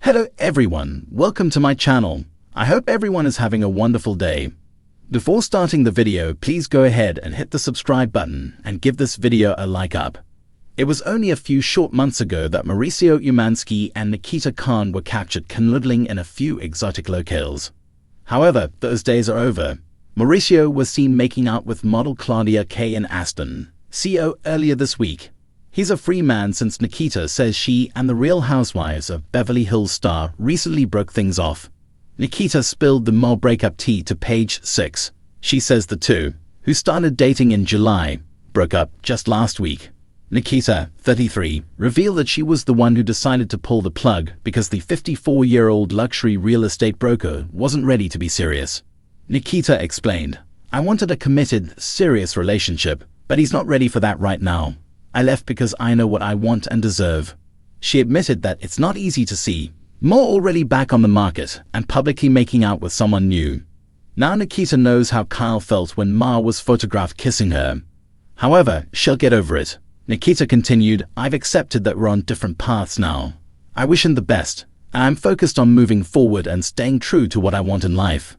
Hello everyone, welcome to my channel. I hope everyone is having a wonderful day. Before starting the video, please go ahead and hit the subscribe button and give this video a like up. It was only a few short months ago that Mauricio Umansky and Nikita Khan were captured canoodling in a few exotic locales. However, those days are over. Mauricio was seen making out with model Claudia Kay in Aston, CO earlier this week. He's a free man since Nikita says she and the Real Housewives of Beverly Hills star recently broke things off. Nikita spilled the mall breakup tea to Page 6. She says the two, who started dating in July, broke up just last week. Nikita, 33, revealed that she was the one who decided to pull the plug because the 54-year-old luxury real estate broker wasn't ready to be serious. Nikita explained, "I wanted a committed, serious relationship, but he's not ready for that right now. I left because I know what I want and deserve." She admitted that it's not easy to see Mo already back on the market and publicly making out with someone new. Now Nikita knows how Kyle felt when Ma was photographed kissing her. However, she'll get over it. Nikita continued, "I've accepted that we're on different paths now. I wish him the best, and I'm focused on moving forward and staying true to what I want in life."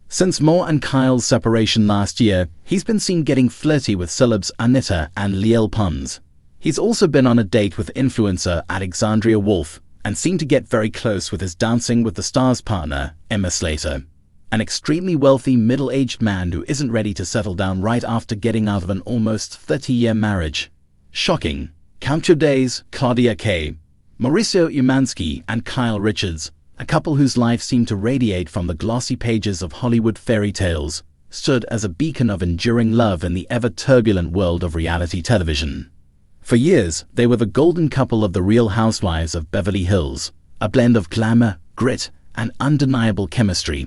Since Mo and Kyle's separation last year, he's been seen getting flirty with celebs Anita and Liel Pons. He's also been on a date with influencer Alexandria Wolf and seemed to get very close with his Dancing with the Stars partner, Emma Slater, an extremely wealthy middle-aged man who isn't ready to settle down right after getting out of an almost 30-year marriage. Shocking. Count your days, Claudia Kay, Mauricio Umansky and Kyle Richards, a couple whose life seemed to radiate from the glossy pages of Hollywood fairy tales, stood as a beacon of enduring love in the ever-turbulent world of reality television. For years, they were the golden couple of the Real Housewives of Beverly Hills, a blend of glamour, grit, and undeniable chemistry.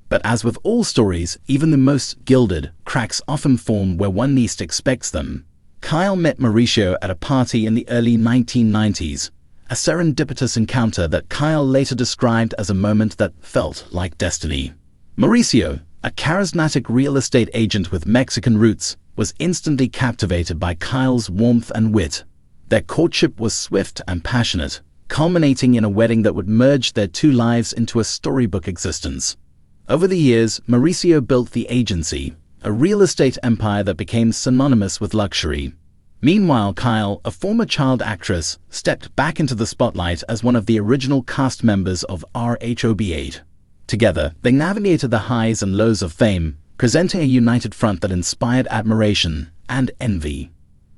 But as with all stories, even the most gilded, cracks often form where one least expects them. Kyle met Mauricio at a party in the early 1990s, a serendipitous encounter that Kyle later described as a moment that felt like destiny. Mauricio, a charismatic real estate agent with Mexican roots, was instantly captivated by Kyle's warmth and wit. Their courtship was swift and passionate, culminating in a wedding that would merge their two lives into a storybook existence. Over the years, Mauricio built the agency, a real estate empire that became synonymous with luxury. Meanwhile, Kyle, a former child actress, stepped back into the spotlight as one of the original cast members of RHOBH. Together, they navigated the highs and lows of fame, presenting a united front that inspired admiration and envy.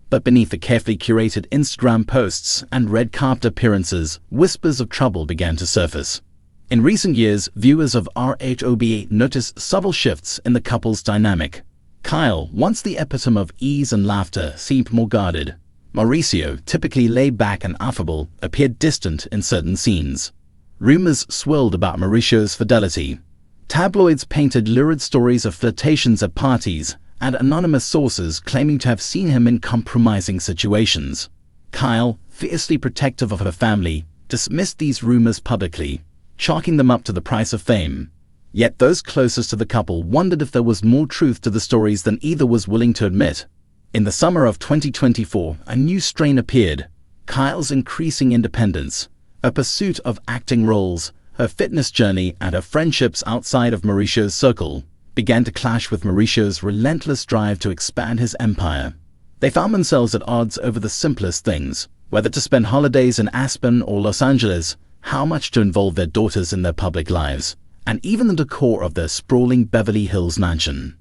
But beneath the carefully curated Instagram posts and red carpet appearances, whispers of trouble began to surface. In recent years, viewers of RHOBH noticed subtle shifts in the couple's dynamic. Kyle, once the epitome of ease and laughter, seemed more guarded. Mauricio, typically laid back and affable, appeared distant in certain scenes. Rumors swirled about Mauricio's fidelity. Tabloids painted lurid stories of flirtations at parties, and anonymous sources claiming to have seen him in compromising situations. Kyle, fiercely protective of her family, dismissed these rumors publicly, chalking them up to the price of fame. Yet those closest to the couple wondered if there was more truth to the stories than either was willing to admit. In the summer of 2024, a new strain appeared. Kyle's increasing independence, a pursuit of acting roles, her fitness journey, and her friendships outside of Mauricio's circle began to clash with Mauricio's relentless drive to expand his empire. They found themselves at odds over the simplest things, whether to spend holidays in Aspen or Los Angeles, how much to involve their daughters in their public lives, and even the decor of their sprawling Beverly Hills mansion.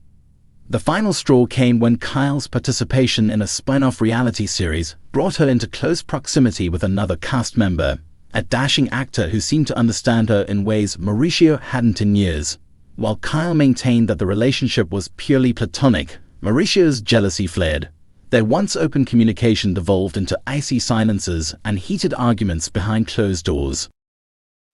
The final straw came when Kyle's participation in a spin-off reality series brought her into close proximity with another cast member, a dashing actor who seemed to understand her in ways Mauricio hadn't in years. While Kyle maintained that the relationship was purely platonic, Mauricio's jealousy flared. Their once open communication devolved into icy silences and heated arguments behind closed doors.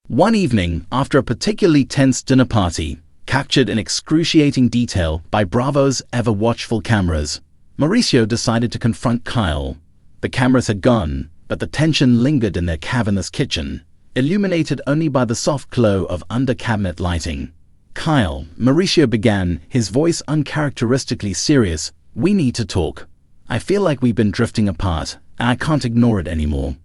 One evening, after a particularly tense dinner party, captured in excruciating detail by Bravo's ever-watchful cameras, Mauricio decided to confront Kyle. The cameras had gone, but the tension lingered in their cavernous kitchen, illuminated only by the soft glow of under-cabinet lighting. "Kyle," Mauricio began, his voice uncharacteristically serious, "we need to talk. I feel like we've been drifting apart, and I can't ignore it anymore."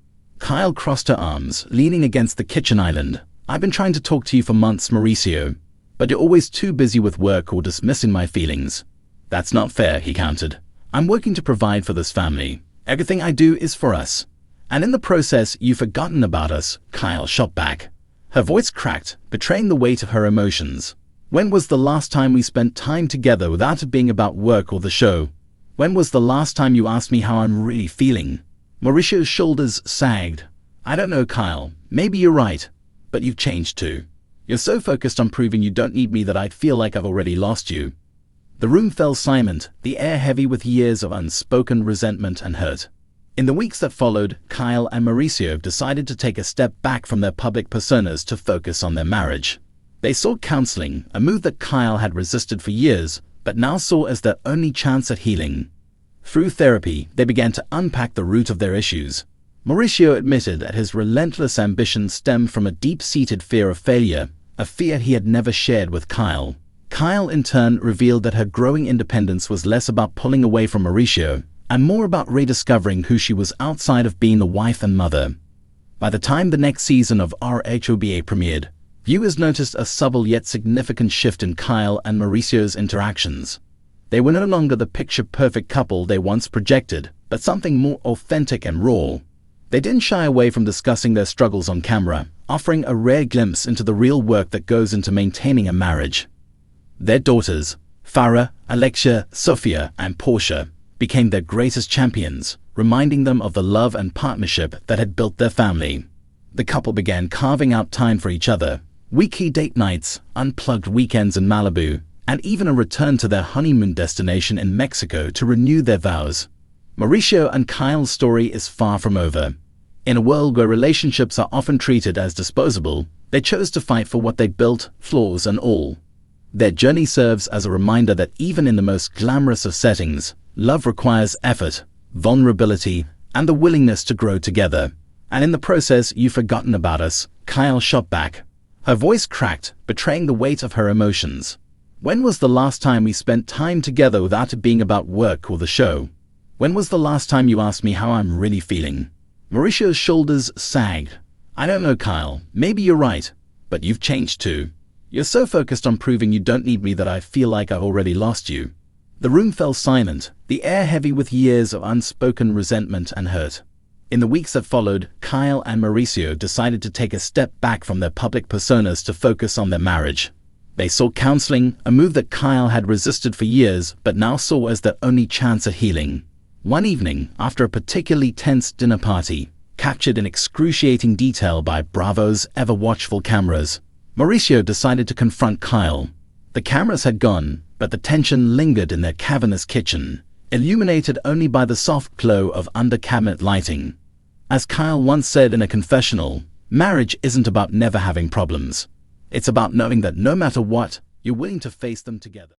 Kyle crossed her arms, leaning against the kitchen island. "I've been trying to talk to you for months, Mauricio, but you're always too busy with work or dismissing my feelings." "That's not fair," he countered. "I'm working to provide for this family. Everything I do is for us. And in the process, you've forgotten about us," Kyle shot back. Her voice cracked, betraying the weight of her emotions. "When was the last time we spent time together without it being about work or the show? When was the last time you asked me how I'm really feeling?" Mauricio's shoulders sagged. "I don't know, Kyle. Maybe you're right. But you've changed too. You're so focused on proving you don't need me that I feel like I've already lost you." The room fell silent, the air heavy with years of unspoken resentment and hurt. In the weeks that followed, Kyle and Mauricio decided to take a step back from their public personas to focus on their marriage. They sought counseling, a move that Kyle had resisted for years, but now saw as their only chance at healing. Through therapy, they began to unpack the root of their issues. Mauricio admitted that his relentless ambition stemmed from a deep-seated fear of failure, a fear he had never shared with Kyle. Kyle, in turn, revealed that her growing independence was less about pulling away from Mauricio and more about rediscovering who she was outside of being the wife and mother. By the time the next season of RHOBH premiered, viewers noticed a subtle yet significant shift in Kyle and Mauricio's interactions. They were no longer the picture-perfect couple they once projected, but something more authentic and raw. They didn't shy away from discussing their struggles on camera, offering a rare glimpse into the real work that goes into maintaining a marriage. Their daughters, Farah, Alexia, Sophia, and Portia, became their greatest champions, reminding them of the love and partnership that had built their family. The couple began carving out time for each other, weekly date nights, unplugged weekends in Malibu, and even a return to their honeymoon destination in Mexico to renew their vows. Mauricio and Kyle's story is far from over. In a world where relationships are often treated as disposable, they chose to fight for what they built, flaws and all. Their journey serves as a reminder that even in the most glamorous of settings, love requires effort, vulnerability, and the willingness to grow together. "And in the process, you've forgotten about us," Kyle shot back. Her voice cracked, betraying the weight of her emotions. "When was the last time we spent time together without it being about work or the show? When was the last time you asked me how I'm really feeling?" Mauricio's shoulders sagged. "I don't know, Kyle. Maybe you're right. But you've changed too. You're so focused on proving you don't need me that I feel like I've already lost you." The room fell silent, the air heavy with years of unspoken resentment and hurt. In the weeks that followed, Kyle and Mauricio decided to take a step back from their public personas to focus on their marriage. They sought counseling, a move that Kyle had resisted for years but now saw as their only chance at healing. One evening, after a particularly tense dinner party, captured in excruciating detail by Bravo's ever-watchful cameras, Mauricio decided to confront Kyle. The cameras had gone, but the tension lingered in their cavernous kitchen, illuminated only by the soft glow of under-cabinet lighting. As Kyle once said in a confessional, marriage isn't about never having problems. It's about knowing that no matter what, you're willing to face them together.